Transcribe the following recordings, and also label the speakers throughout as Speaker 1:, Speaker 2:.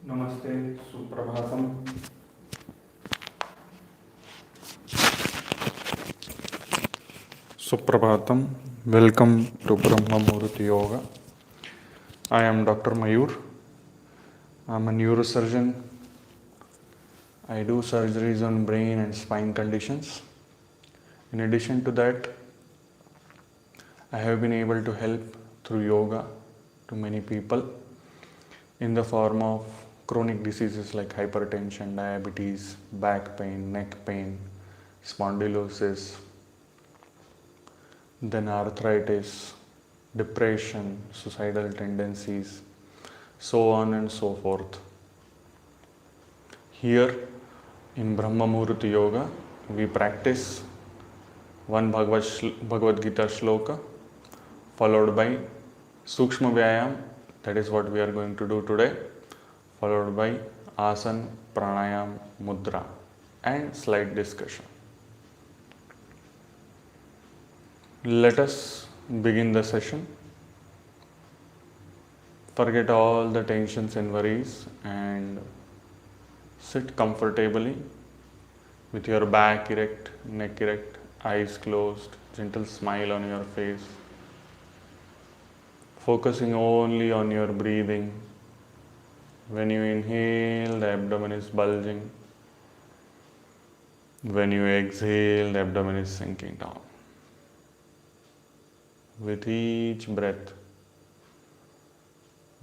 Speaker 1: Namaste, Suprabhatam. Suprabhatam. Welcome to Brahma Muhurta Yoga. I am Dr. MAYUR. I am a neurosurgeon. I do surgeries on brain and spine conditions. In addition to that, I have been able to help through yoga to many people in the form of chronic diseases like hypertension, diabetes, back pain, neck pain, spondylosis, then arthritis, depression, suicidal tendencies, so on and so forth. Here in Brahma Muhurta Yoga, we practice one Bhagavad Gita shloka followed by Sukshma Vyayama, that is what we are going to do today, followed by Asana, Pranayama, Mudra and slight discussion. Let us begin the session. Forget all the tensions and worries and sit comfortably with your back erect, neck erect, eyes closed, gentle smile on your face, focusing only on your breathing. When you inhale, the abdomen is bulging. When you exhale, the abdomen is sinking down. With each breath,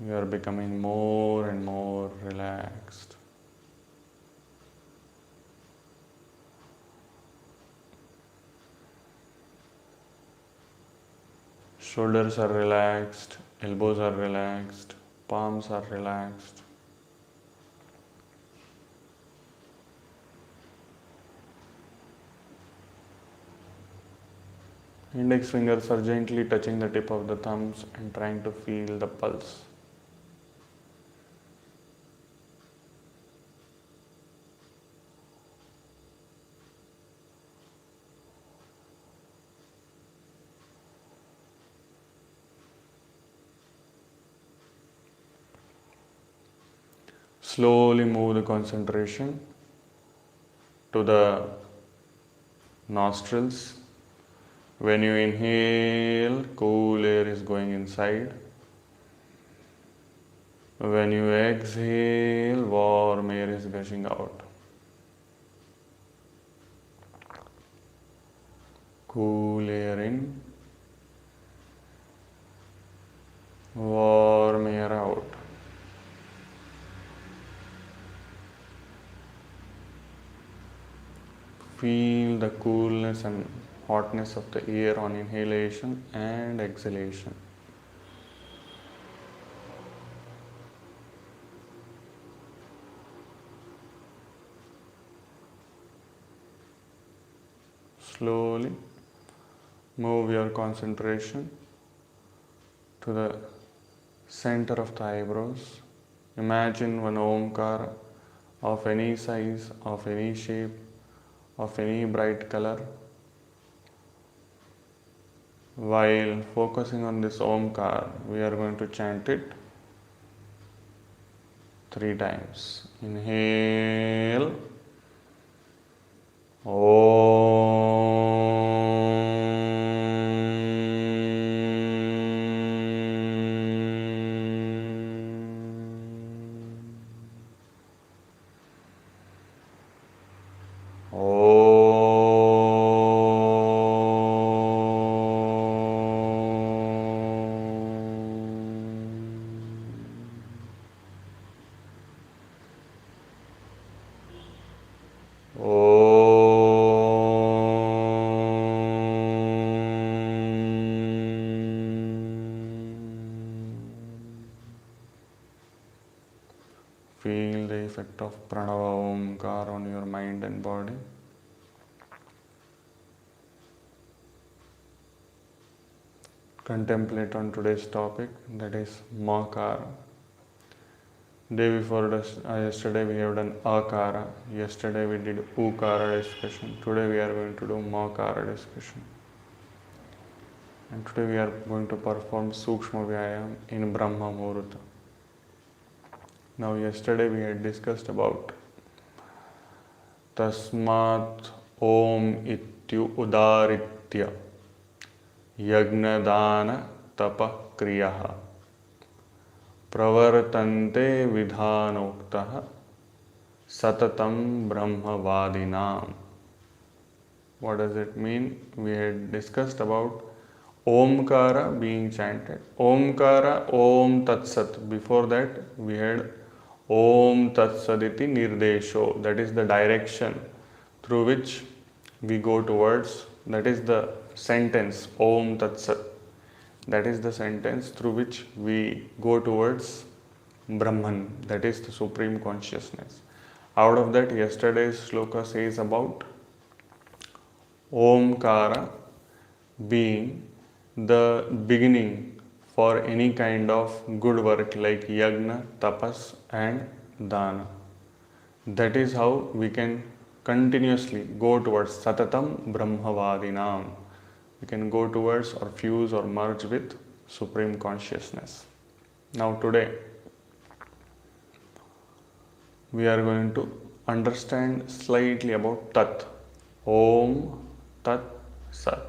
Speaker 1: you are becoming more and more relaxed. Shoulders are relaxed, elbows are relaxed, palms are relaxed. Index fingers are gently touching the tip of the thumbs and trying to feel the pulse. Slowly move the concentration to the nostrils. When you inhale, cool air is going inside. When you exhale, warm air is gushing out. Cool air in, warm air out. Feel the coolness and hotness of the air on inhalation and exhalation. Slowly move your concentration to the center of the eyebrows. Imagine one Omkara of any size, of any shape, of any bright color. While focusing on this Omkar, we are going to chant it 3 times. Inhale. Feel the effect of Pranava Omkar on your mind and body. Contemplate on today's topic, that is Makara. Day before yesterday we have done Akara. Yesterday we did Ukara discussion. Today we are going to do Makara discussion. And today we are going to perform Sukshma Vyayama in Brahma Muhurta. Now yesterday we had discussed about Tasmat Om Ityu Udaritya Yagnadana Tapa Kriyaha Pravartante Vidhanoktaha Satatam Brahmavadinam. What does it mean? We had discussed about Omkara being chanted. Omkara, Om Tat Sat. Before that, we had Om Tat Saditi Nirdesho. That is the direction through which we go towards. That is the sentence Om Tat Sat. That is the sentence through which we go towards Brahman. That is the Supreme Consciousness. Out of that, yesterday's shloka says about Omkara being the beginning for any kind of good work like yagna, tapas and dana. That is how we can continuously go towards satatam brahmavadinam. We can go towards or fuse or merge with Supreme Consciousness. Now today we are going to understand slightly about Tat. Om Tat Sat.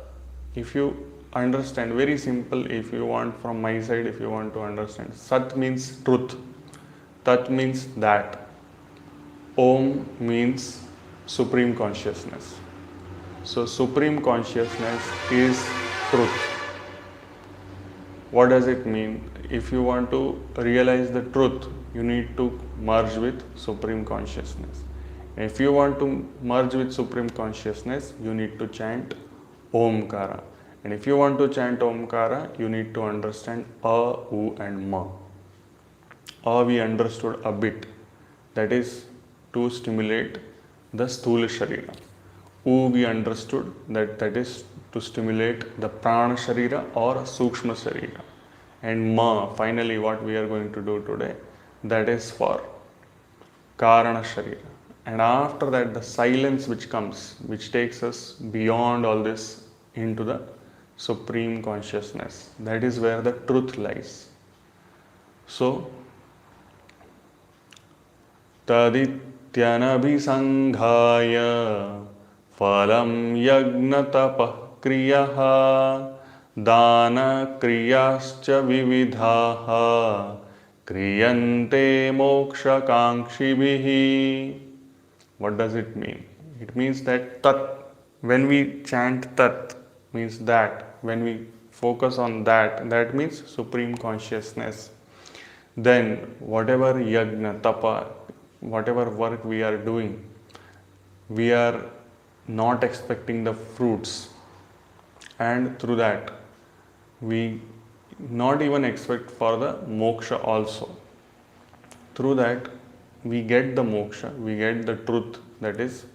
Speaker 1: If you understand, very simple, if you want from my side, if you want to understand, Sat means truth, Tat means that, Om means Supreme Consciousness. So Supreme Consciousness is truth. What does it mean? If you want to realize the truth, you need to merge with Supreme Consciousness. If you want to merge with Supreme Consciousness, you need to chant Omkara. And if you want to chant Omkara, you need to understand A, U and Ma. A we understood a bit. That is to stimulate the Sthula Sharira. U we understood that is to stimulate the Prana Sharira or Sukshma Sharira. And Ma, finally what we are going to do today, that is for Karana Sharira. And after that, the silence which comes, which takes us beyond all this into the Supreme Consciousness. That is where the truth lies. So, Tadityanabhisanghaya Phalam Yagnatapah Kriyaha Dana Kriyascha Vividhaha Kriyante Moksha Kankshibhihi. What does it mean? It means that Tat, when we chant Tat, means that, when we focus on that, that means Supreme Consciousness. Then whatever yagna, tapa, whatever work we are doing, we are not expecting the fruits. And through that, we not even expect for the moksha also. Through that, we get the moksha, we get the truth. That is,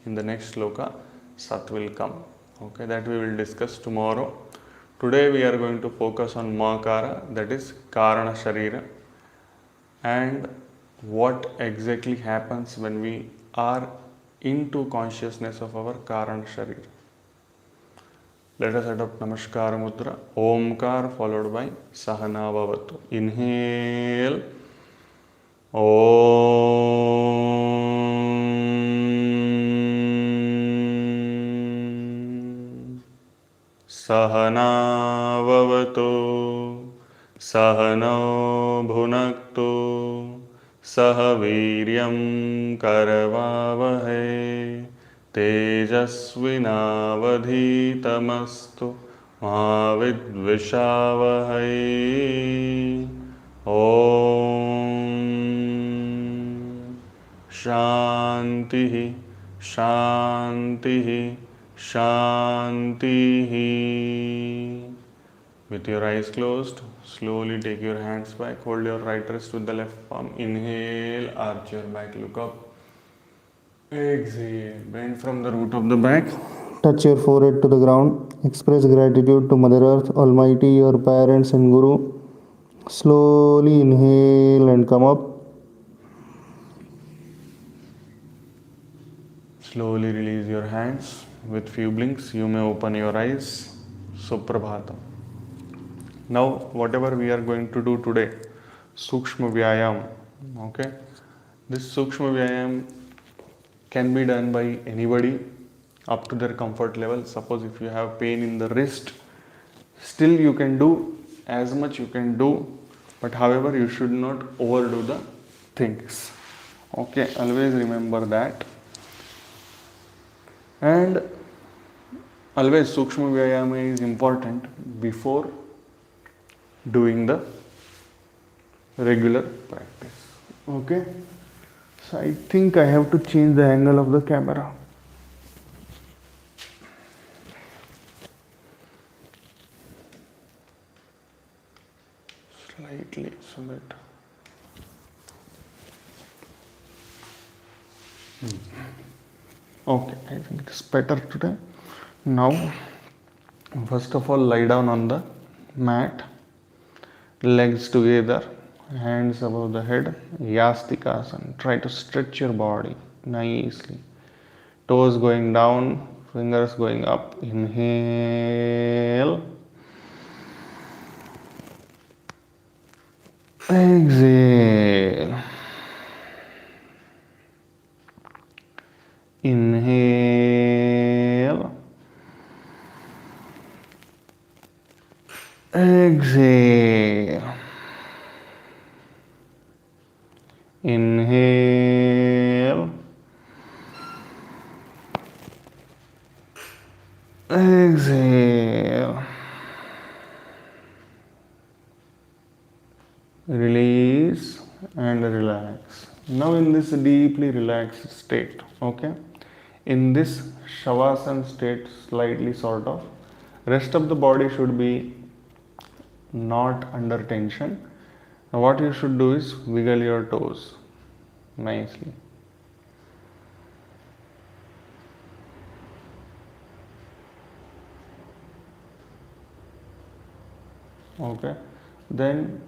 Speaker 1: in the next sloka, Sat will come. Okay, that we will discuss tomorrow. Today we are going to focus on Makara, that is Karana Sharira, and what exactly happens when we are into consciousness of our Karana Sharira. Let us adopt Namaskara Mudra, Omkar followed by Sahana Bhavatu. Inhale, Om. Sahana Bhavatu, Sahano Bhunaktu, Sahaviryam Karavavahe, Tejasvinavadhitamastu Ma Vidvishavahai. Om Shantihi Shantihi Shantihi. With your eyes closed, slowly take your hands back, hold your right wrist with the left palm. Inhale, arch your back, look up. Exhale, bend from the root of the back.
Speaker 2: Touch your forehead to the ground. Express gratitude to Mother Earth, Almighty, your parents and Guru. Slowly inhale and come up.
Speaker 1: Slowly release your hands. With few blinks, you may open your eyes. Suprabhatam. Now, whatever we are going to do today, Sukshma Vyayama, Okay, this Sukshma Vyayam can be done by anybody up to their comfort level. Suppose if you have pain in the wrist, still you can do as much you can do, but however you should not overdo the things. Okay, always remember that. And always Sukshma Vyayama is important before doing the regular practice. Okay, so I think I have to change the angle of the camera. Slightly so that okay, I think it's better today. Now, first of all, lie down on the mat, legs together, hands above the head, Yastikasana. Try to stretch your body nicely. Toes going down, fingers going up. Inhale. Exhale. Inhale. Exhale. Inhale. Exhale. Release and relax. Now in this deeply relaxed state, okay? In this Shavasana state, slightly sort of, rest of the body should be not under tension. Now what you should do is wiggle your toes nicely. Okay, then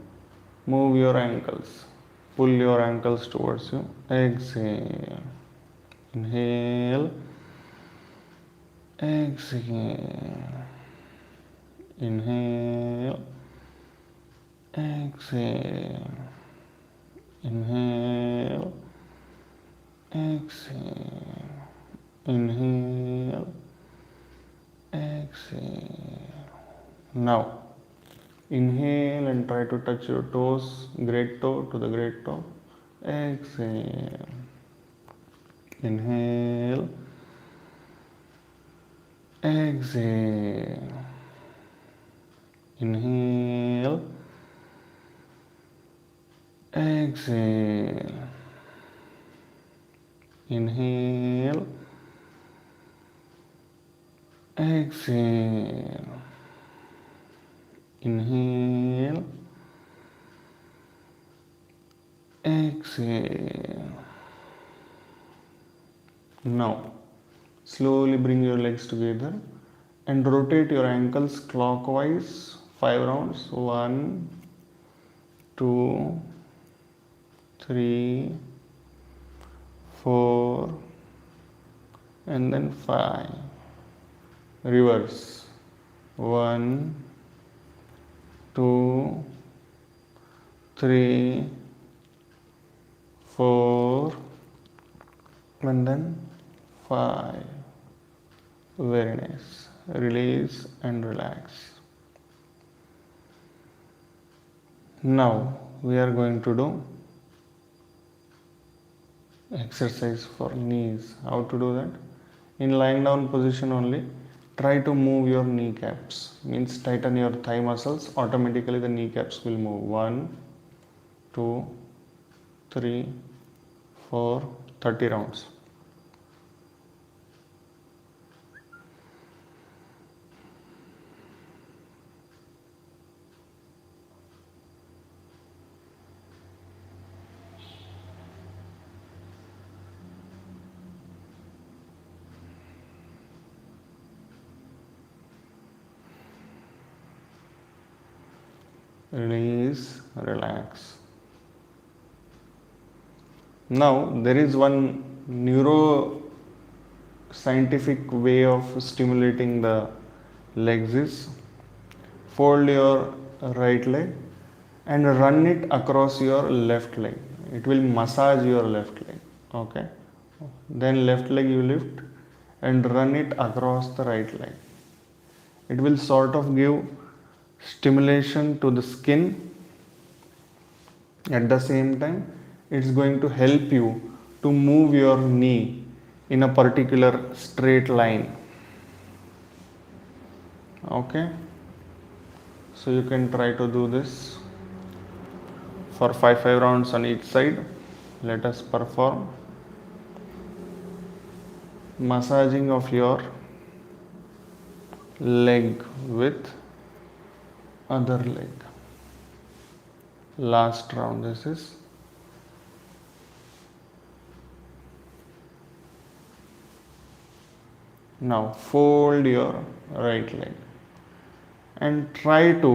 Speaker 1: move your ankles, pull your ankles towards you. Exhale. Inhale. Exhale. Inhale. Exhale. Inhale. Exhale. Inhale. Exhale. Now, inhale and try to touch your toes, great toe to the great toe. Exhale. Inhale. Exhale. Inhale. Exhale. Inhale. Exhale. Inhale. Exhale. Now, slowly bring your legs together and rotate your ankles clockwise 5 rounds. 1, 2, 3, 4, and then 5. Reverse. 1, 2, 3, 4, and then 5. Very nice. Release and relax. Now we are going to do exercise for knees. How to do that? In lying down position only, try to move your kneecaps. Means tighten your thigh muscles. Automatically the kneecaps will move. 1, 2, 3, 4, 30 rounds. Release, relax. Now there is one neuroscientific way of stimulating the legs is fold your right leg and run it across your left leg. It will massage your left leg. Okay. Then left leg you lift and run it across the right leg. It will sort of give stimulation to the skin. At the same time, it's going to help you to move your knee in a particular straight line. Okay. So you can try to do this for 5 rounds on each side. Let us perform massaging of your leg with other leg. Last round this is. Now fold your right leg and try to,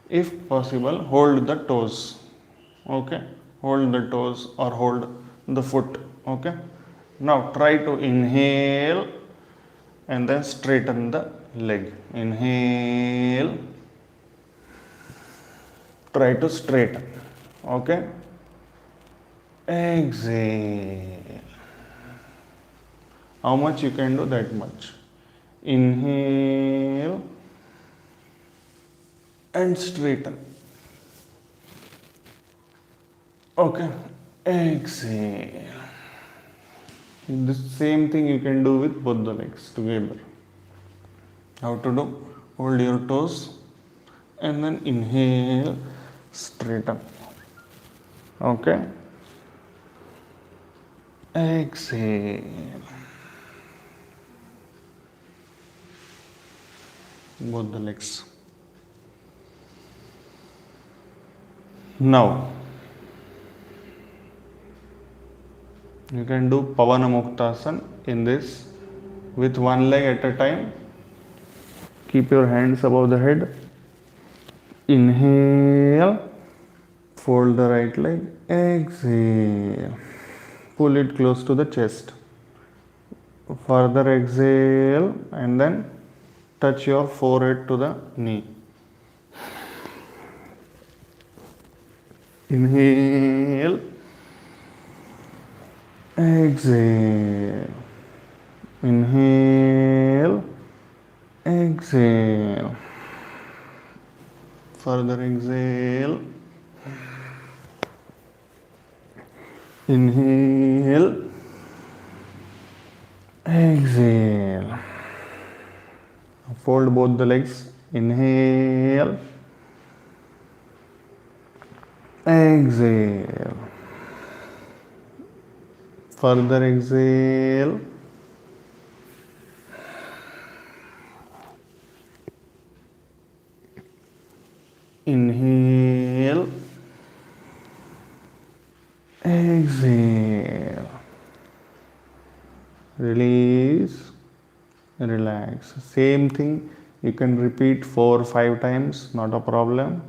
Speaker 1: if possible, hold the toes. Okay, hold the toes or hold the foot. Okay, now try to inhale and then straighten the leg. Inhale, try to straighten. Okay, exhale. How much you can do, that much. Inhale and straighten. Okay, exhale. The same thing you can do with both the legs together. How to do? Hold your toes and then inhale, straighten. Okay, exhale. Both the legs. Now you can do Pavana Muktasan in this with one leg at a time. Keep your hands above the head. Inhale, fold the right leg, exhale. Pull it close to the chest. Further exhale and then touch your forehead to the knee. Inhale, exhale. Inhale, exhale. Further exhale. Inhale, exhale. Fold both the legs. Inhale, exhale. Further exhale. Inhale, exhale. Release, relax. Same thing you can repeat 4 or 5 times, not a problem.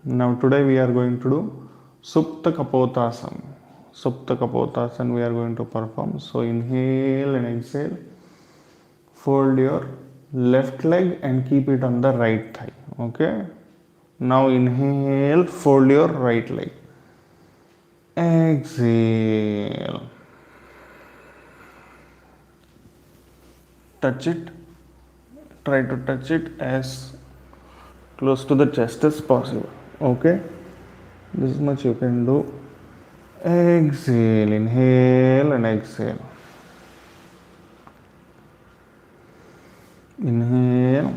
Speaker 1: Now today we are going to do Supta Kapotasana. Supta Kapotasana we are going to perform. So inhale and exhale. Fold your left leg and keep it on the right thigh. Okay. Now inhale, fold your right leg. Exhale. Touch it. Try to touch it as close to the chest as possible. Okay. This much you can do. Exhale. Inhale and exhale. Inhale,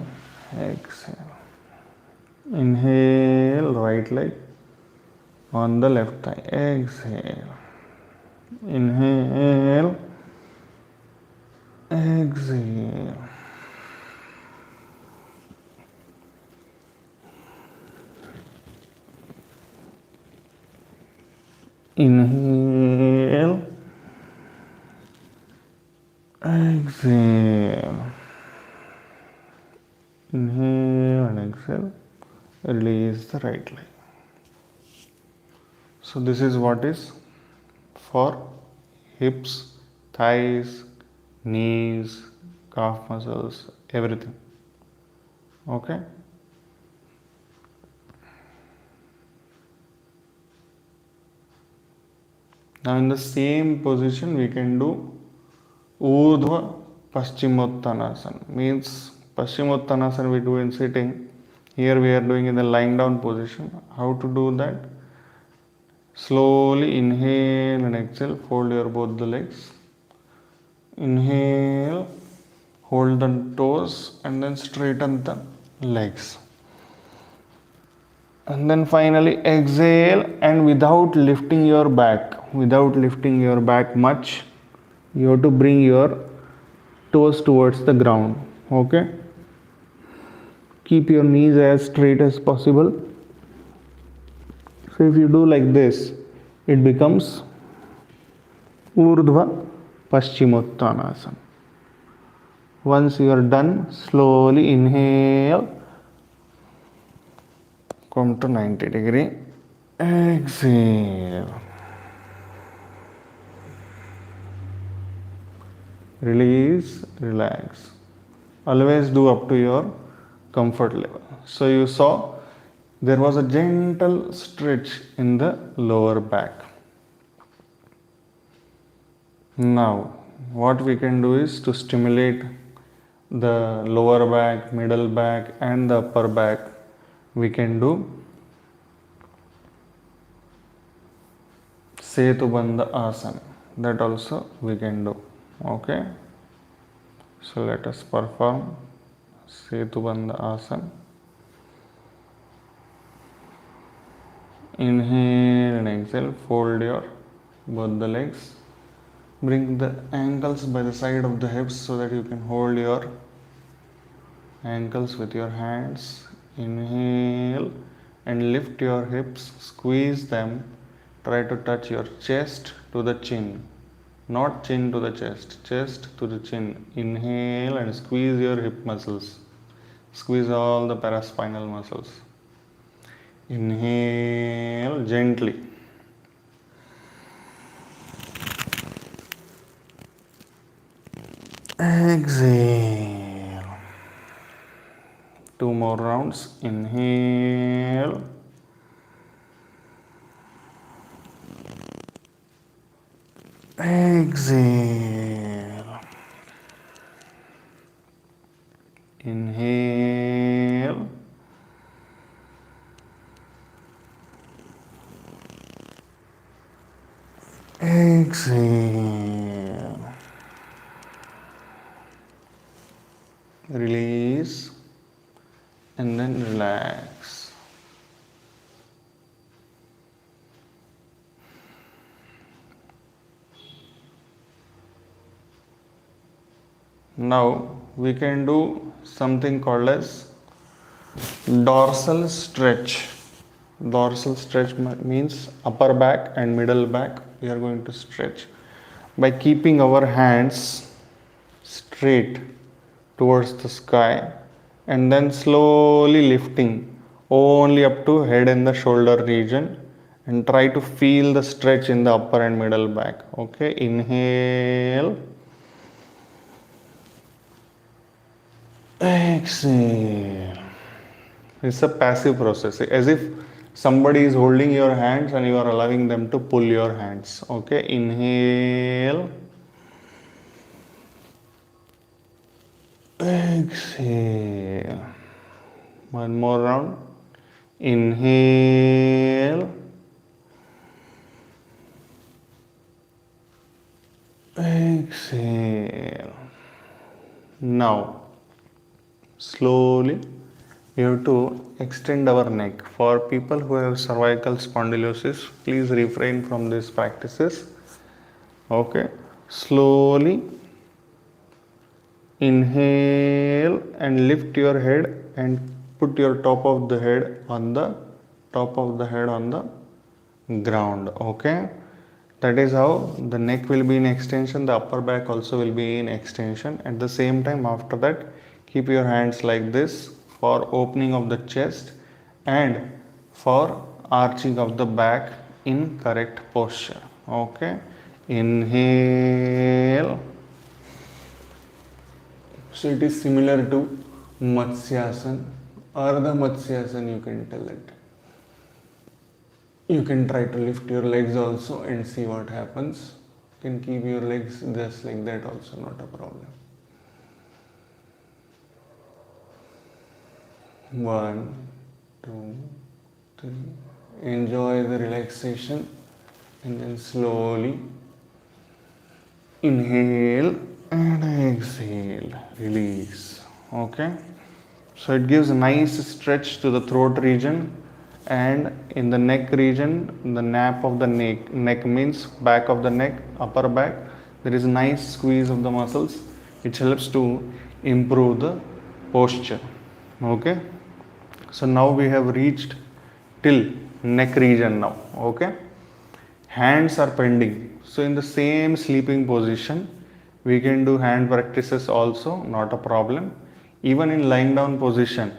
Speaker 1: exhale. Inhale, right leg on the left thigh. Exhale. Inhale, exhale. Inhale, exhale. Inhale and exhale. Release the right leg. So this is what is for hips, thighs, knees, calf muscles, everything. Okay. Now in the same position we can do Urdhva Paschimottanasana. Means Paschimottanasana we do in sitting. Here we are doing in the lying down position. How to do that? Slowly inhale and exhale. Fold your both the legs. Inhale. Hold the toes and then straighten the legs. And then finally exhale, and without lifting your back much, you have to bring your toes towards the ground. Okay? Keep your knees as straight as possible. So if you do like this, it becomes Urdhva Paschimottanasana. Once you are done, slowly inhale, come to 90 degree, exhale, release, relax. Always do up to your comfort level. So you saw there was a gentle stretch in the lower back. Now what we can do is to stimulate the lower back, middle back and the upper back. We can do Setubandha Asana. That also we can do. Okay. So let us perform Setubandha Asana. Inhale and exhale. Fold your both the legs. Bring the ankles by the side of the hips so that you can hold your ankles with your hands. Inhale and lift your hips, squeeze them. Try to touch your chest to the chin, not chin to the chest, chest to the chin. Inhale and squeeze your hip muscles. Squeeze all the paraspinal muscles. Inhale gently. Exhale. 2 more rounds. Inhale. Exhale. Inhale. Exhale. Release and then relax. Now we can do something called as dorsal stretch. Dorsal stretch means upper back and middle back. We are going to stretch by keeping our hands straight towards the sky and then slowly lifting only up to head and the shoulder region, and try to feel the stretch in the upper and middle back. Okay, inhale, exhale. It's a passive process, as if somebody is holding your hands and you are allowing them to pull your hands. Okay, inhale, exhale. One more round. Inhale, exhale. Now slowly we have to extend our neck. For people who have cervical spondylosis, please refrain from these practices. Okay, slowly inhale and lift your head and put your top of the head on the ground. Okay, that is how the neck will be in extension, the upper back also will be in extension. At the same time, after that, keep your hands like this for opening of the chest and for arching of the back in correct posture. Okay, inhale. So it is similar to Matsyasana or the Matsyasana, you can tell it. You can try to lift your legs also and see what happens. You can keep your legs just like that also, not a problem. 1, 2, 3. Enjoy the relaxation and then slowly inhale and exhale. Release. Okay. So it gives a nice stretch to the throat region, and in the neck region, the nape of the neck means back of the neck, upper back, there is a nice squeeze of the muscles, which helps to improve the posture. Okay. So now we have reached till neck region now. Okay. Hands are pending. So in the same sleeping position, we can do hand practices also, not a problem. Even in lying down position,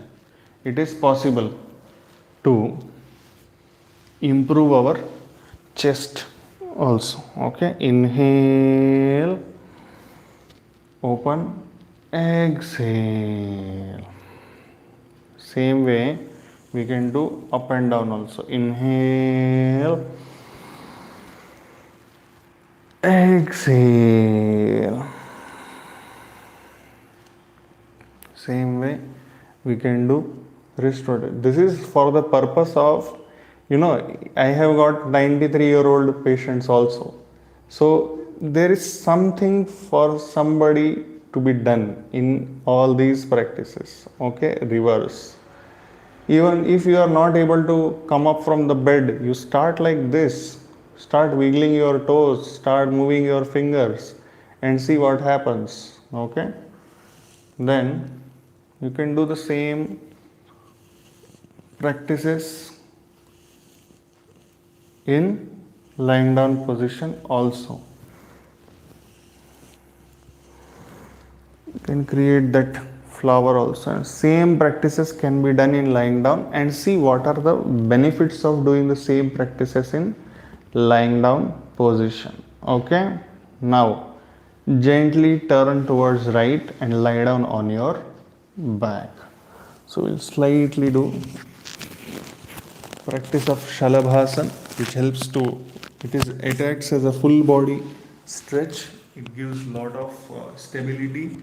Speaker 1: it is possible to improve our chest also. Okay. Inhale, open, exhale. Same way we can do up and down also. Inhale, exhale. Same way we can do wrist rotation. This is for the purpose of, I have got 93-year-old patients also. So there is something for somebody to be done in all these practices. Okay, reverse. Even if you are not able to come up from the bed, you start like this. Start wiggling your toes, start moving your fingers and see what happens. Okay. Then you can do the same practices in lying down position also. You can create that flower also. And same practices can be done in lying down, and see what are the benefits of doing the same practices in lying down position. Okay. Now gently turn towards right and lie down on your back. So we'll slightly do practice of Shalabhasana, which helps to, it acts as a full body stretch. It gives lot of stability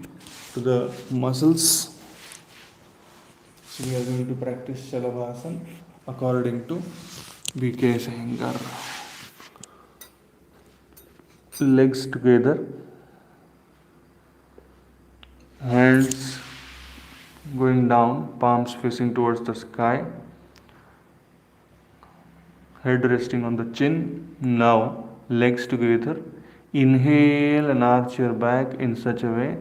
Speaker 1: to the muscles. So we are going to practice Shalabhasana according to BK Sankar. Legs together, hands going down, palms facing towards the sky, head resting on the chin. Now legs together. Inhale and arch your back in such a way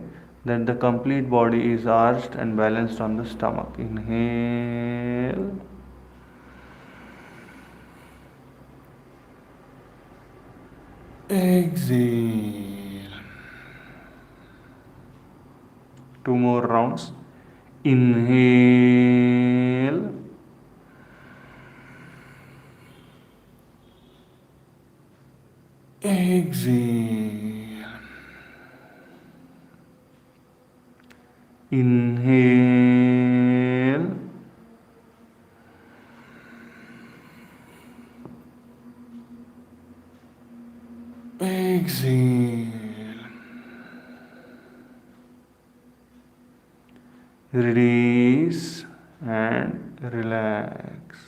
Speaker 1: that the complete body is arched and balanced on the stomach. Inhale. Exhale. 2 more rounds. Inhale. Exhale. Inhale. Exhale. Release and relax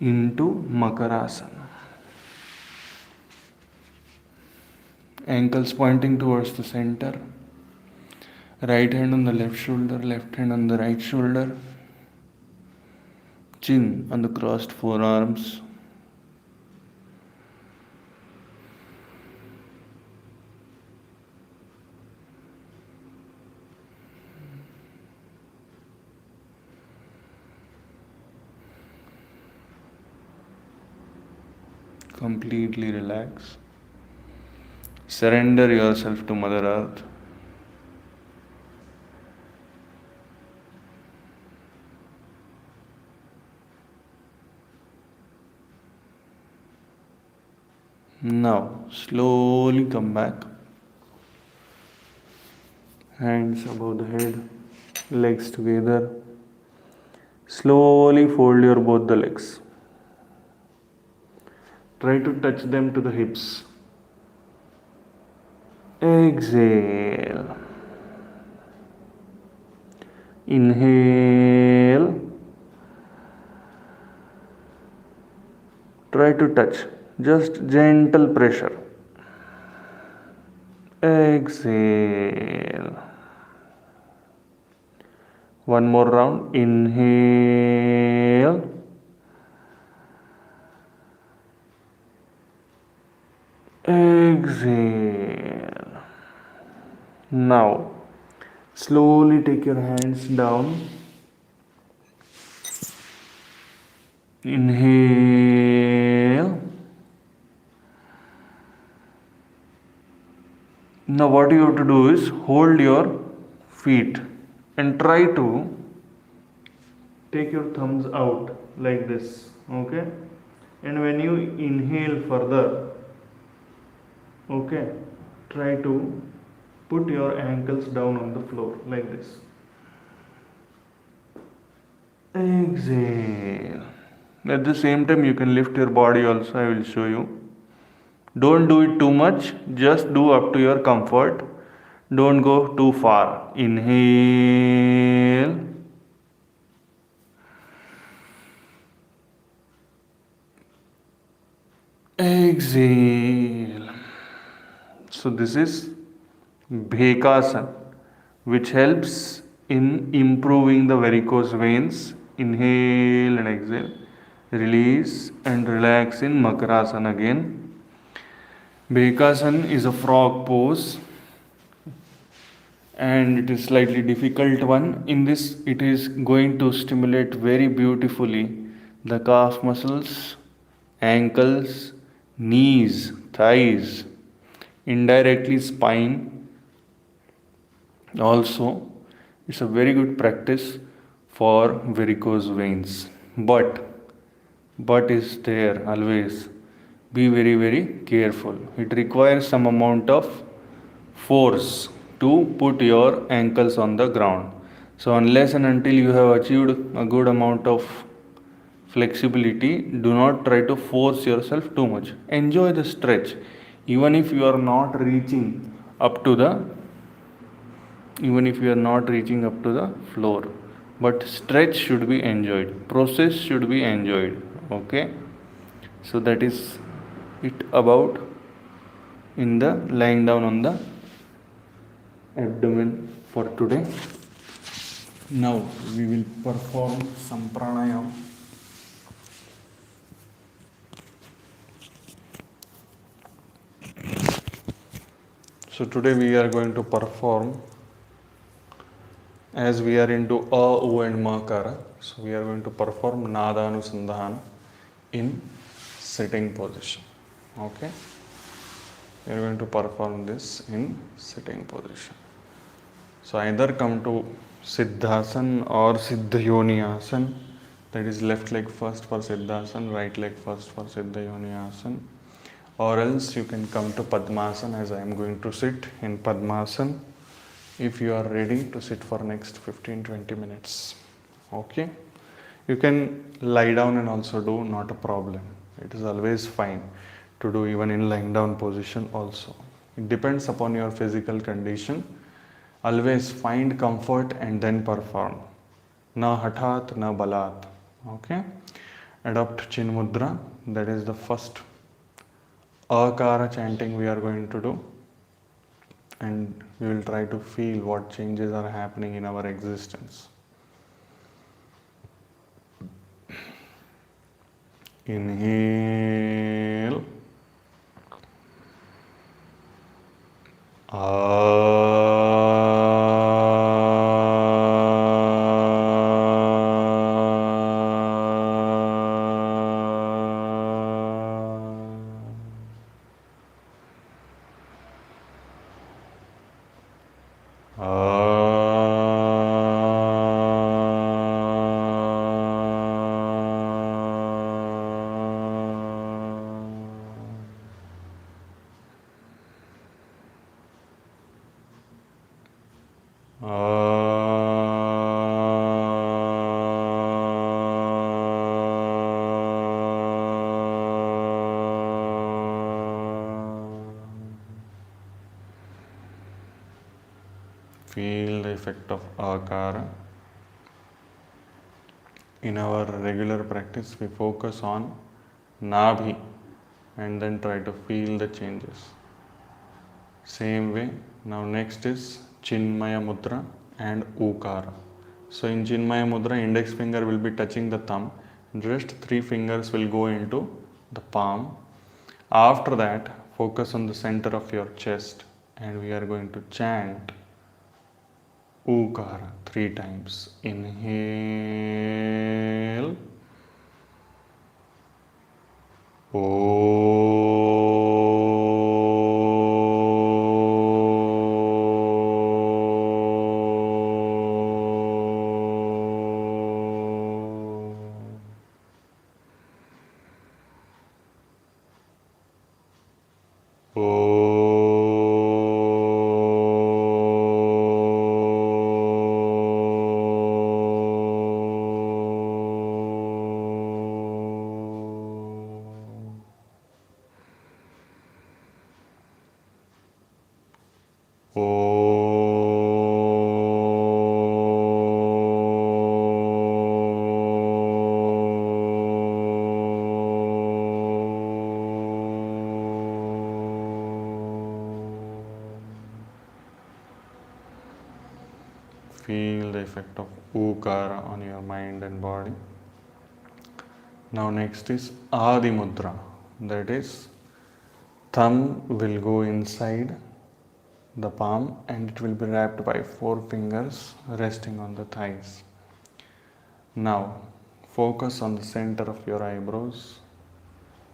Speaker 1: into Makarasana. Ankles pointing towards the center. Right hand on the left shoulder, left hand on the right shoulder. Chin on the crossed forearms. Completely relax. Surrender yourself to Mother Earth. Now, slowly come back. Hands above the head, legs together. Slowly fold your both the legs. Try to touch them to the hips. Exhale. Inhale. Try to touch. Just gentle pressure. Exhale. One more round. Inhale. Exhale. Now, slowly take your hands down. Inhale. Now, what you have to do is hold your feet and try to take your thumbs out like this. Okay? And when you inhale further, okay, try to put your ankles down on the floor like this. Exhale. At the same time, you can lift your body also. I will show you. Don't do it too much, just do up to your comfort. Don't go too far. Inhale. Exhale. So this is Bhekasana, which helps in improving the varicose veins. Inhale and exhale. Release and relax in Makarasana again. Bhekasana is a frog pose and it is slightly difficult one. In this, it is going to stimulate very beautifully the calf muscles, ankles, knees, thighs, indirectly spine. Also, it's a very good practice for varicose veins. But is there always. Be very, very careful. It requires some amount of force to put your ankles on the ground. So unless and until you have achieved a good amount of flexibility, do not try to force yourself too much. Enjoy the stretch. Even if you are not reaching up to the floor, but stretch should be enjoyed. Process should be enjoyed. Okay. So that is it about in the lying down on the abdomen for today. Now we will perform some pranayama. So today we are going to perform, as we are into A, U and Makara, so we are going to perform Nadanusandhana in sitting position. Okay, we are going to perform this in sitting position. So either come to Siddhasana or Siddhayoniasana, that is left leg first for Siddhasana, right leg first for Siddhayoniasana, or else you can come to Padmasana, as I am going to sit in Padmasana if you are ready to sit for next 15-20 minutes. Okay, you can lie down and also do, not a problem. It is always fine to do even in lying down position also. It depends upon your physical condition. Always find comfort and then perform. Na hathat, na balat. Okay. Adopt Chin Mudra. That is the first Akara chanting we are going to do. And we will try to feel what changes are happening in our existence. Inhale. Feel the effect of Akara. In our regular practice, we focus on Nabhi and then try to feel the changes. Same way, now next is Chinmaya Mudra and Ukara. So in Chinmaya Mudra, index finger will be touching the thumb, rest 3 fingers will go into the palm. After that, focus on the center of your chest and we are going to chant Ukara 3 times. Inhale. Feel the effect of Ukara on your mind and body. Now next is Aadhi Mudra. That is, thumb will go inside the palm and it will be wrapped by 4 fingers resting on the thighs. Now focus on the center of your eyebrows.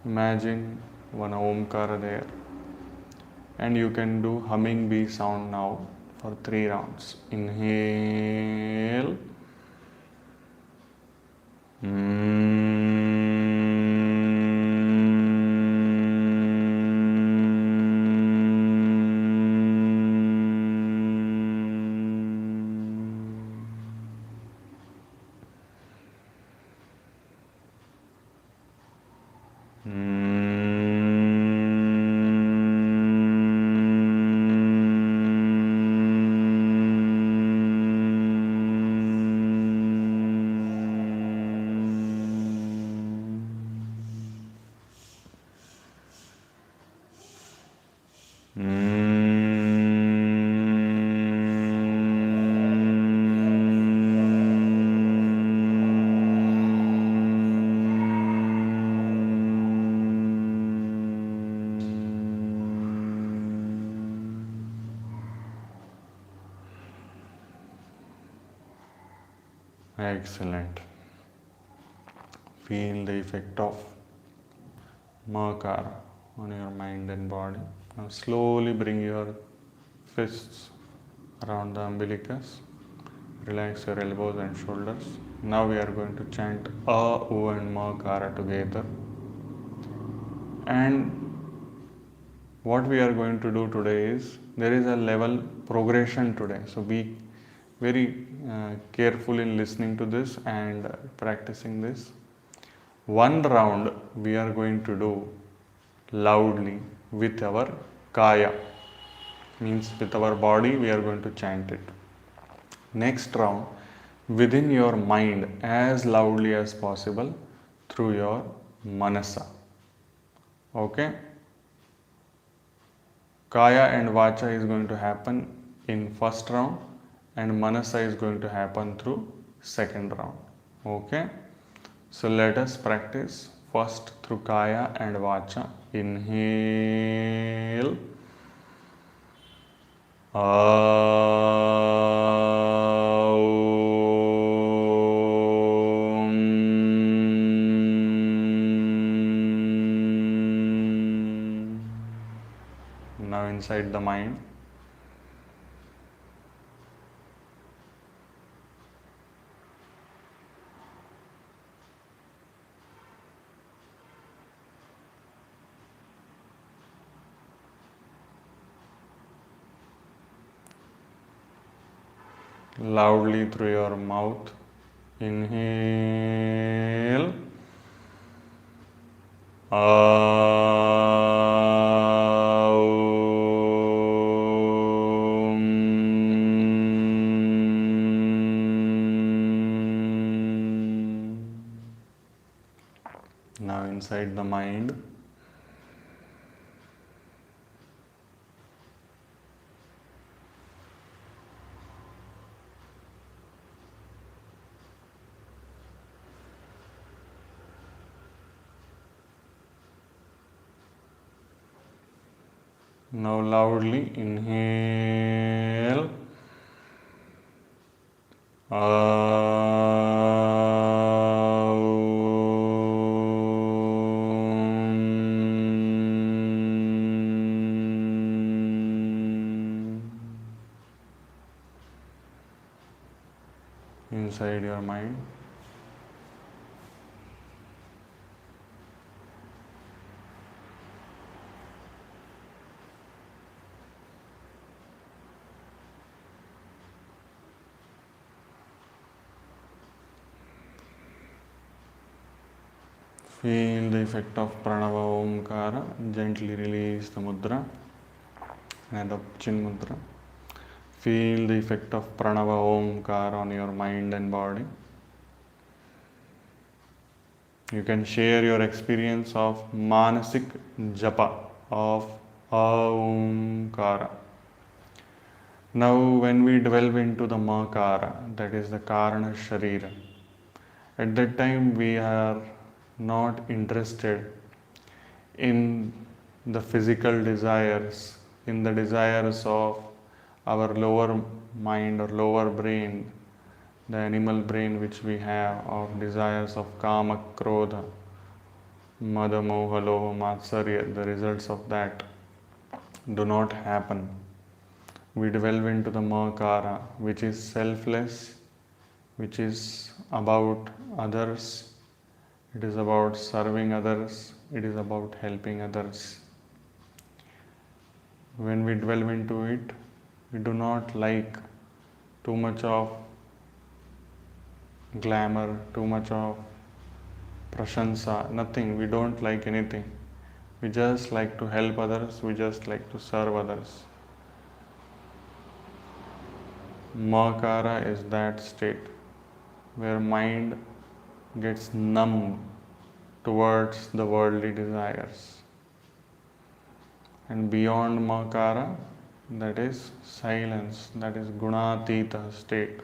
Speaker 1: Imagine one Omkara there. And you can do humming bee sound now for 3 rounds. Inhale. Excellent. Feel the effect of Makara on your mind and body. Now slowly bring your fists around the umbilicus. Relax your elbows and shoulders. Now we are going to chant A, U and Makara together. And what we are going to do today is, there is a level progression today. So be very careful in listening to this and practicing this. 1 round we are going to do loudly with our kaya, means with our body we are going to chant it. Next round within your mind as loudly as possible through your manasa. Okay? Kaya and vacha is going to happen in first round and manasa is going to happen through second round. Okay? So let us practice first through kaya and vacha. Inhale. Now inside the mind. Loudly through your mouth. Inhale. Now inside the mind, now loudly inhale. Inside your mind. Feel the effect of Pranava Omkara. Gently release the mudra and the Chin Mudra. Feel the effect of Pranava Omkara on your mind and body. You can share your experience of Manasik Japa of Omkara. Now, when we delve into the Makara, that is the Karana Sharira, at that time we are not interested in the physical desires, in the desires of our lower mind or lower brain, the animal brain which we have of desires of Kama, Krodha, Mada, Moha, Loha, Matsarya, the results of that do not happen. We delve into the Makara, which is selfless, which is about others, it is about serving others, it is about helping others. When we delve into it, we do not like too much of glamour, too much of prashansa, nothing. We don't like anything. We just like to help others, we just like to serve others. Makara is that state where mind gets numb towards the worldly desires. And beyond Makara, that is silence, that is Gunatita state,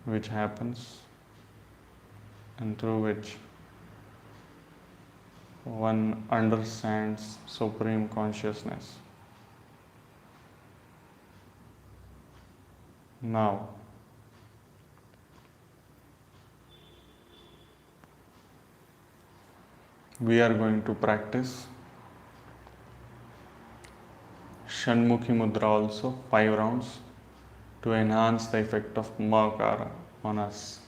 Speaker 1: which happens and through which one understands supreme consciousness. Now, we are going to practice Shanmukhi Mudra also, 5 rounds, to enhance the effect of Makara on us.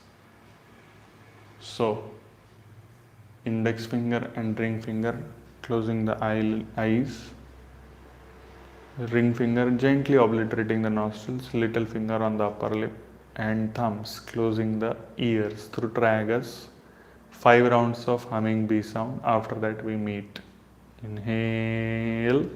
Speaker 1: So, index finger and ring finger closing the eyes, ring finger gently obliterating the nostrils, little finger on the upper lip, and thumbs closing the ears through tragus. 5 rounds of humming bee sound. After that we meet. Inhale.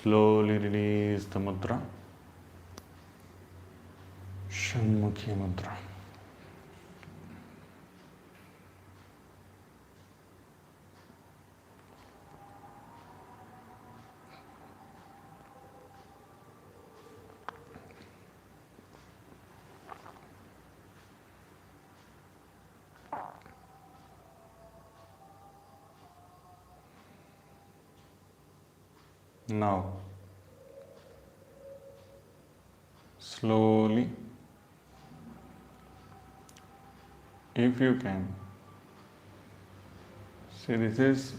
Speaker 1: Slowly release the mudra. Shanmukhi Mudra. Now, slowly, if you can, see, this is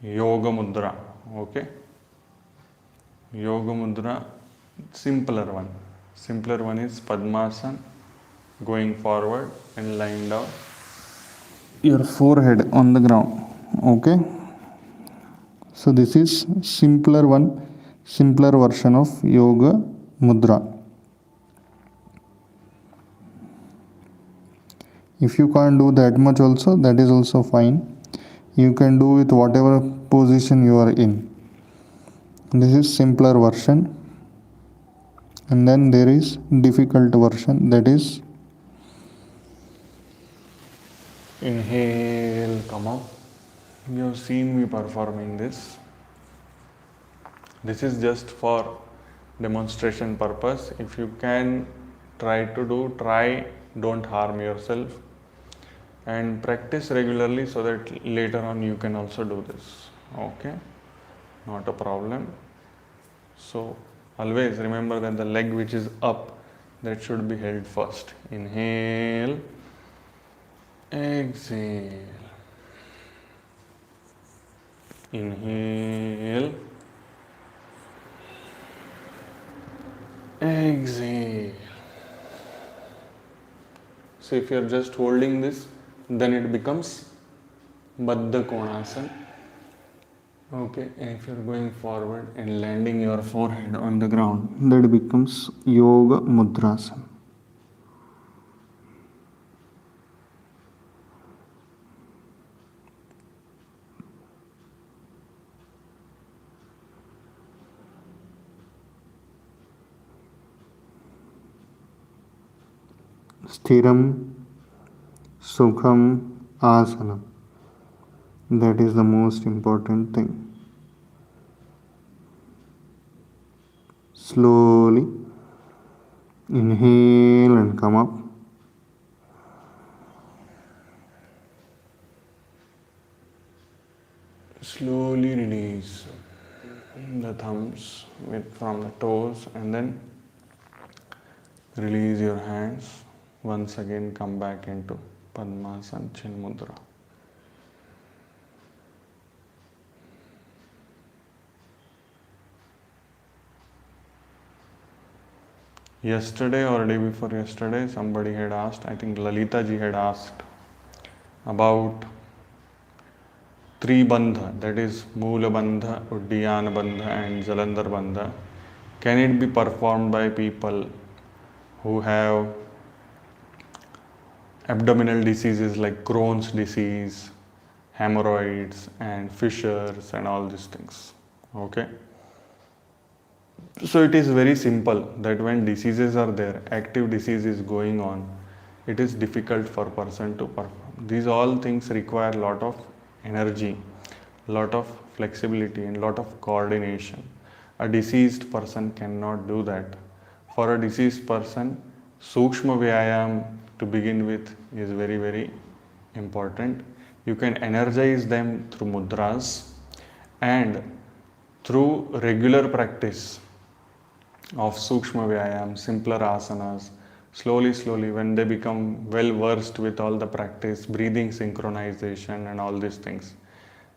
Speaker 1: Yoga Mudra, okay? Yoga Mudra, simpler one. Simpler one is Padmasana, going forward and lying down. Your forehead on the ground, okay? So this is simpler one, simpler version of Yoga Mudra. If you can't do that much also, that is also fine. You can do with whatever position you are in. This is simpler version. And then there is difficult version, that is inhale, come up. You have seen me performing this. This is just for demonstration purpose. If you can try, don't harm yourself, and practice regularly so that later on you can also do this. Okay, not a problem. So always remember that the leg which is up, that should be held first. Inhale, exhale. Inhale, exhale. So if you are just holding this, then it becomes Baddha Konasana. Okay, and if you are going forward and landing your forehead on the ground, that becomes Yoga Mudrasana. Sthiram Sukham Asana. That is the most important thing. Slowly inhale and come up. Slowly release the thumbs from the toes, and then release your hands. Once again come back into Padmasana Chin Mudra. Yesterday or day before yesterday, somebody had asked, I think Lalita ji had asked about three bandha, that is Moola bandha, Uddiyana bandha and Jalandhar bandha. Can it be performed by people who have abdominal diseases like Crohn's disease, hemorrhoids and fissures and all these things? Okay. So it is very simple that when diseases are there, active disease is going on, it is difficult for person to perform. These all things require a lot of energy, lot of flexibility and lot of coordination. A diseased person cannot do that. For a diseased person, Sukshma Vyayama to begin with is very, very important. You can energize them through mudras, and through regular practice of Sukshma Vyayama, simpler asanas, slowly when they become well versed with all the practice, breathing synchronization and all these things,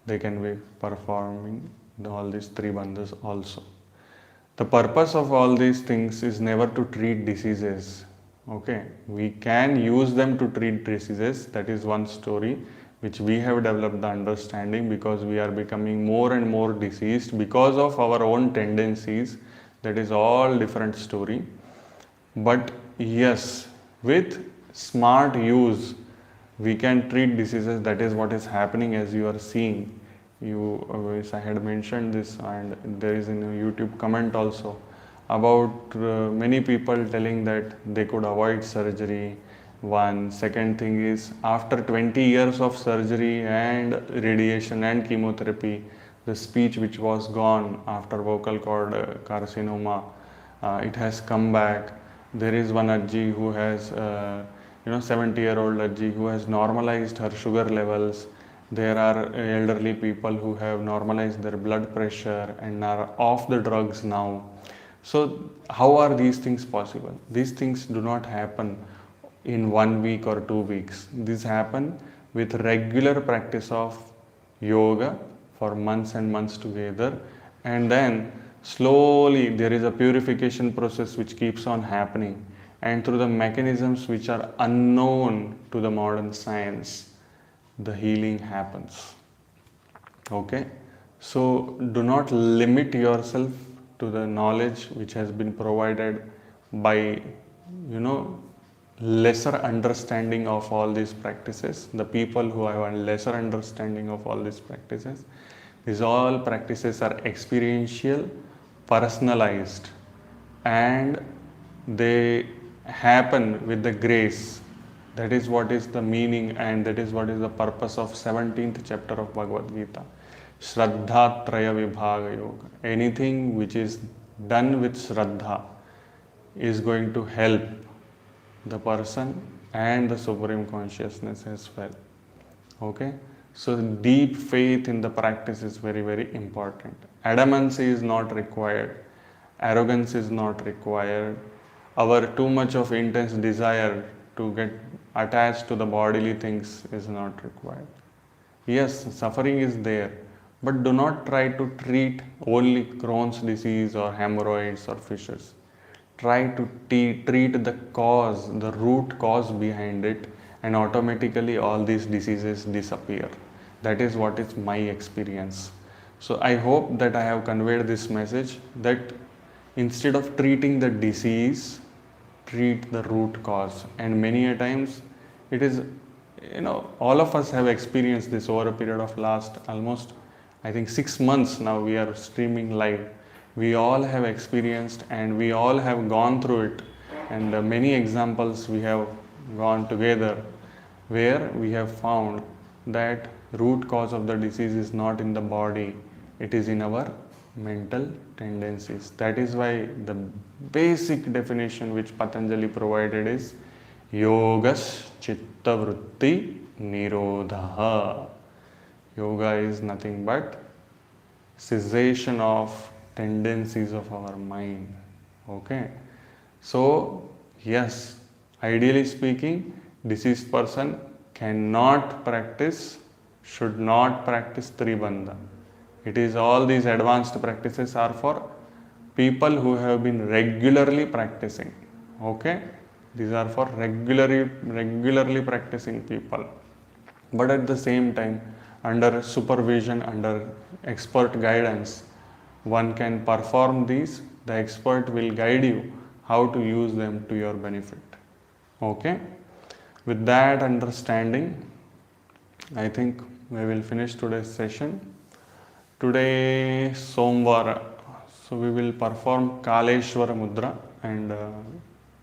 Speaker 1: they can be performing all these three bandhas also. The purpose of all these things is never to treat diseases. Okay, we can use them to treat diseases. That is one story which we have developed the understanding, because we are becoming more and more diseased because of our own tendencies. That is all different story. But yes, with smart use, we can treat diseases. That is what is happening, as you are seeing. I had mentioned this, and there is a YouTube comment also about many people telling that they could avoid surgery. One second thing is, after 20 years of surgery and radiation and chemotherapy, the speech which was gone after vocal cord carcinoma, it has come back. There is one Ajji who has 70-year-old Ajji who has normalized her sugar levels. There are elderly people who have normalized their blood pressure and are off the drugs now. So how are these things possible? These things do not happen in 1 week or 2 weeks. These happen with regular practice of yoga for months and months together, and then slowly there is a purification process which keeps on happening, and through the mechanisms which are unknown to the modern science, the healing happens. Okay, so do not limit yourself to the knowledge which has been provided by lesser understanding of all these practices. The people who have a lesser understanding of all these practices, these all practices are experiential, personalized, and they happen with the grace. That is what is the meaning, and that is what is the purpose of 17th chapter of Bhagavad Gita. ShraddhaTraya Vibhag Yoga. Anything which is done with Shraddha is going to help the person and the Supreme Consciousness as well. Okay? So deep faith in the practice is very, very important. Adamancy is not required. Arrogance is not required. Our too much of intense desire to get attached to the bodily things is not required. Yes, suffering is there, but do not try to treat only Crohn's disease or hemorrhoids or fissures. Try to treat the cause, the root cause behind it, and automatically all these diseases disappear. That is what is my experience. So I hope that I have conveyed this message, that instead of treating the disease, treat the root cause. And many a times it is, all of us have experienced this over a period of last almost, I think, 6 months now we are streaming live. We all have experienced and we all have gone through it, and many examples we have gone together where we have found that root cause of the disease is not in the body, it is in our mental tendencies. That is why the basic definition which Patanjali provided is Yogas Chitta Vritti Nirodha. Yoga is nothing but cessation of tendencies of our mind. Okay, so yes, ideally speaking, diseased person cannot practice, should not practice Tribandha. It is all these advanced practices are for people who have been regularly practicing. Okay, these are for regularly practicing people. But at the same time, under supervision, under expert guidance, one can perform these. The expert will guide you how to use them to your benefit. Okay, with that understanding, I think we will finish today's session. Today Somvara, so we will perform Kaleshwara Mudra and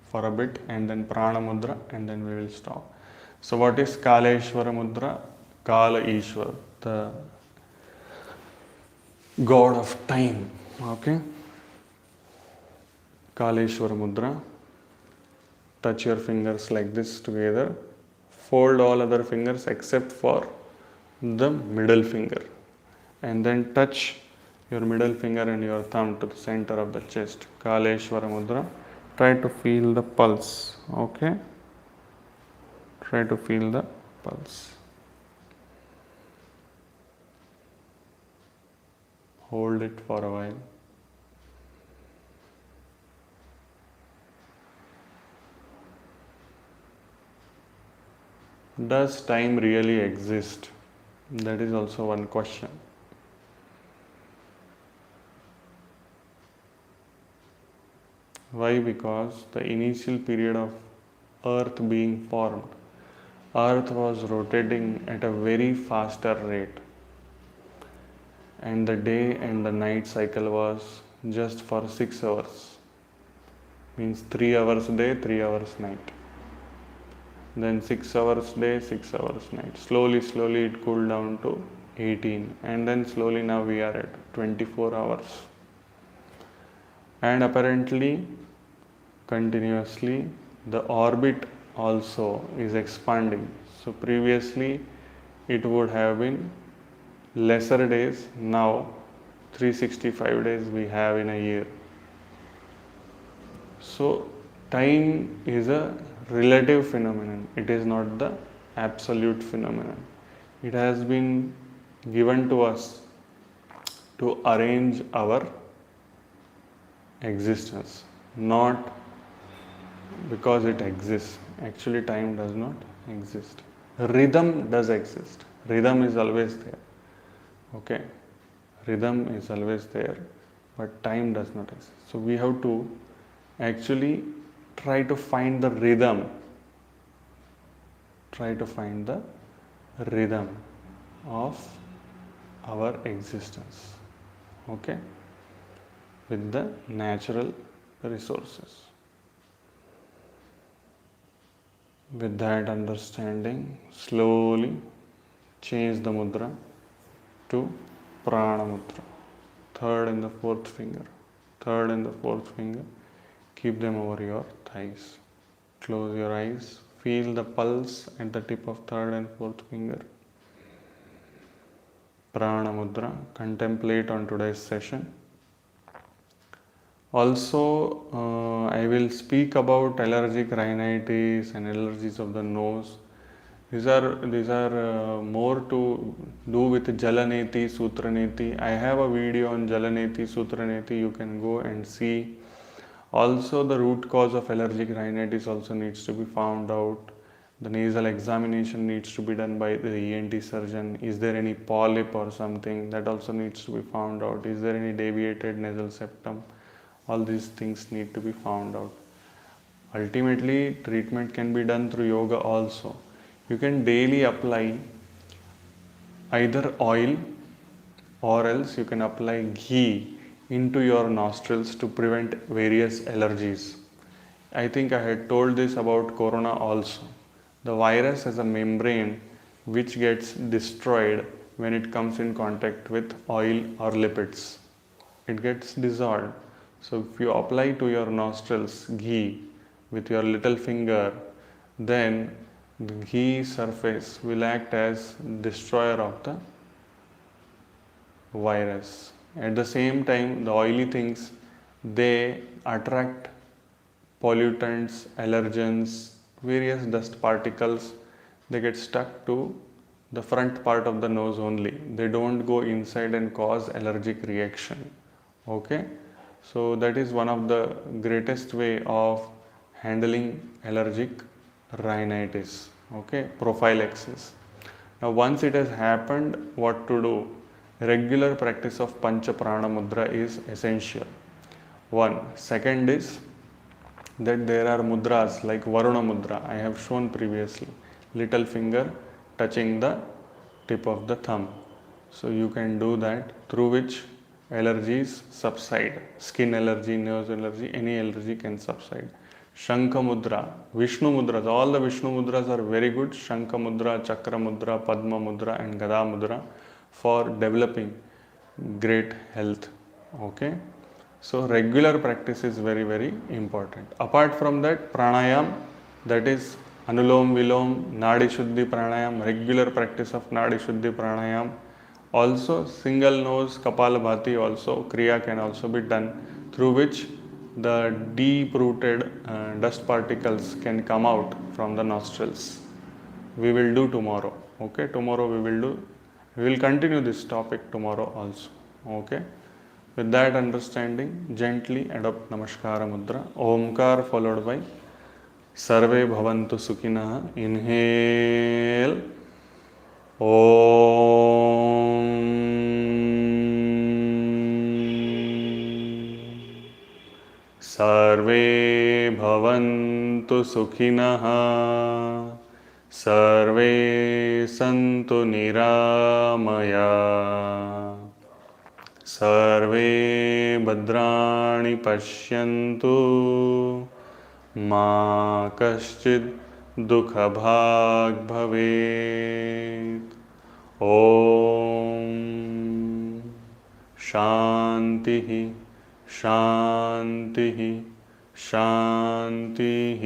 Speaker 1: for a bit, and then Prana Mudra, and then we will stop. So what is Kaleshwara Mudra? Kala Ishwar, the god of time. Okay, Kaleshwara Mudra. Touch your fingers like this together. Fold all other fingers except for the middle finger, and then touch your middle finger and your thumb to the center of the chest. Kaleshwara Mudra. Try to feel the pulse. Okay, try to feel the pulse. Hold it for a while. Does time really exist? That is also one question. Why? Because the initial period of Earth being formed, Earth was rotating at a very faster rate. and the day and the night cycle was just for 6 hours. Means 3 hours day, 3 hours night. Then 6 hours day, 6 hours night. Slowly, slowly it cooled down to 18, and then slowly now we are at 24 hours. And apparently, continuously, the orbit also is expanding. So previously it would have been lesser days, now 365 days we have in a year. So time is a relative phenomenon, it is not the absolute phenomenon. It has been given to us to arrange our existence, not because it exists. Actually, time does not exist. Rhythm does exist. Rhythm is always there. Okay, rhythm is always there, but time does not exist. So we have to actually try to find the rhythm. Try to find the rhythm of our existence. Okay, with the natural resources. With that understanding, slowly change the mudra to Prana Mudra. Third and the fourth finger. Third and the fourth finger. Keep them over your thighs. Close your eyes. Feel the pulse at the tip of third and fourth finger. Prana Mudra. Contemplate on today's session. Also, I will speak about allergic rhinitis and allergies of the nose. These are more to do with Jalaneti, Sutraneti. I have a video on Jalaneti, Sutraneti. You can go and see. Also, the root cause of allergic rhinitis also needs to be found out. The nasal examination needs to be done by the ENT surgeon. Is there any polyp or something? That also needs to be found out. Is there any deviated nasal septum? All these things need to be found out. Ultimately, treatment can be done through yoga also. You can daily apply either oil or else you can apply ghee into your nostrils to prevent various allergies. I think I had told this about corona also. The virus has a membrane which gets destroyed when it comes in contact with oil or lipids. It gets dissolved. So if you apply to your nostrils ghee with your little finger, then the ghee surface will act as destroyer of the virus. At the same time, the oily things, they attract pollutants, allergens, various dust particles. They get stuck to the front part of the nose only. They don't go inside and cause allergic reaction. Okay? So that is one of the greatest way of handling allergic rhinitis. Okay, prophylaxis. Now once it has happened, what to do? Regular practice of Pancha Prana Mudra is essential. One. Second is that there are mudras like Varuna Mudra. I have shown previously. Little finger touching the tip of the thumb. So you can do that, through which allergies subside. Skin allergy, nose allergy, any allergy can subside. Shankha Mudra, Vishnu Mudras, all the Vishnu Mudras are very good. Shankha Mudra, Chakra Mudra, Padma Mudra and Gada Mudra for developing great health. Okay. So regular practice is very, very important. Apart from that, Pranayama, that is Anulom Vilom, Nadi Shuddhi Pranayama, regular practice of Nadi Shuddhi Pranayama. Also single nose Kapalabhati also, Kriya can also be done, through which the deep rooted dust particles can come out from the nostrils. We will do tomorrow. Okay, tomorrow we will continue this topic tomorrow also. Okay. With that understanding, gently adopt Namaskara Mudra. Omkar followed by Sarve Bhavantu Sukhinah. Inhale. Om. Sarve Bhavantu Sukhinah. Sarve Santu Niramaya. सर्वे भद्राणि पश्यन्तु मा कश्चित् दुःखभाग् भवेत्। ॐ शान्तिः शान्तिः शान्तिः।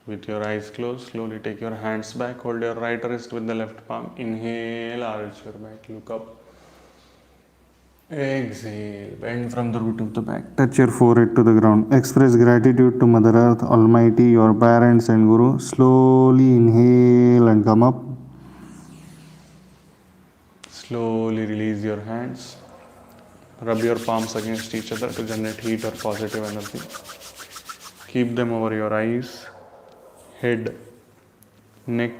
Speaker 1: With your eyes closed, slowly take your hands back, hold your right wrist with the left palm, inhale, arch your back, look up, exhale, bend from the root of the back, touch your forehead to the ground, express gratitude to Mother Earth, Almighty, your parents and Guru. Slowly inhale and come up. Slowly release your hands. Rub your palms against each other to generate heat or positive energy. Keep them over your eyes, head, neck,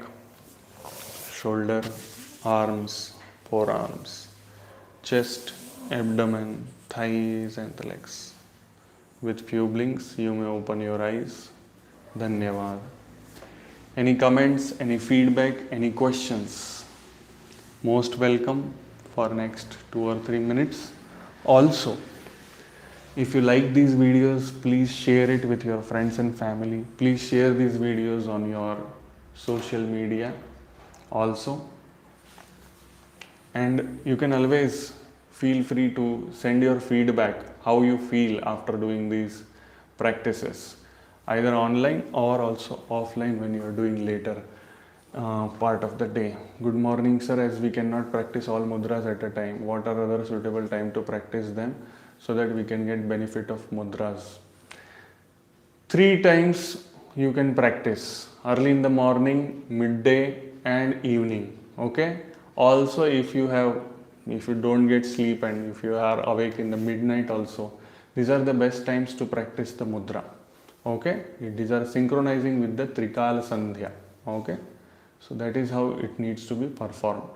Speaker 1: shoulder, arms, forearms, chest, abdomen, thighs and the legs. With few blinks, you may open your eyes. Dhanyavad. Any comments, any feedback, any questions? Most welcome for next 2 or 3 minutes. Also, if you like these videos, please share it with your friends and family. Please share these videos on your social media also. And you can always feel free to send your feedback, how you feel after doing these practices, either online or also offline when you are doing later part of the day. Good morning, sir. As we cannot practice all mudras at a time, what are other suitable time to practice them so that we can get benefit of mudras? 3 times you can practice: early in the morning, midday and evening. Okay. Also, if you don't get sleep and if you are awake in the midnight also, these are the best times to practice the mudra. Okay. These are synchronizing with the Trikala Sandhya. Okay. So that is how it needs to be performed.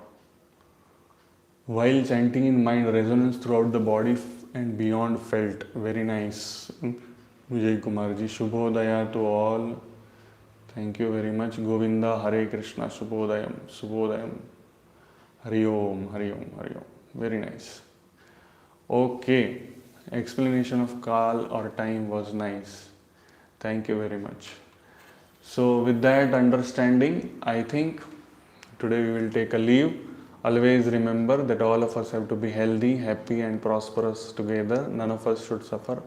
Speaker 1: While chanting in mind, resonance throughout the body and beyond felt. Very nice. Vijay Kumarji, Shubhodaya to all. Thank you very much. Govinda, Hare Krishna, Shubhodayam, Shubhodayam. Hari Om, Hari Om, Hari Om. Very nice. Okay. Explanation of Kal or time was nice. Thank you very much. So with that understanding, I think today we will take a leave. Always remember that all of us have to be healthy, happy and prosperous together. None of us should suffer.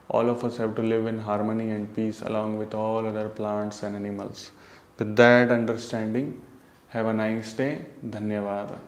Speaker 1: All of us have to live in harmony and peace along with all other plants and animals. With that understanding, have a nice day. Dhanyavad.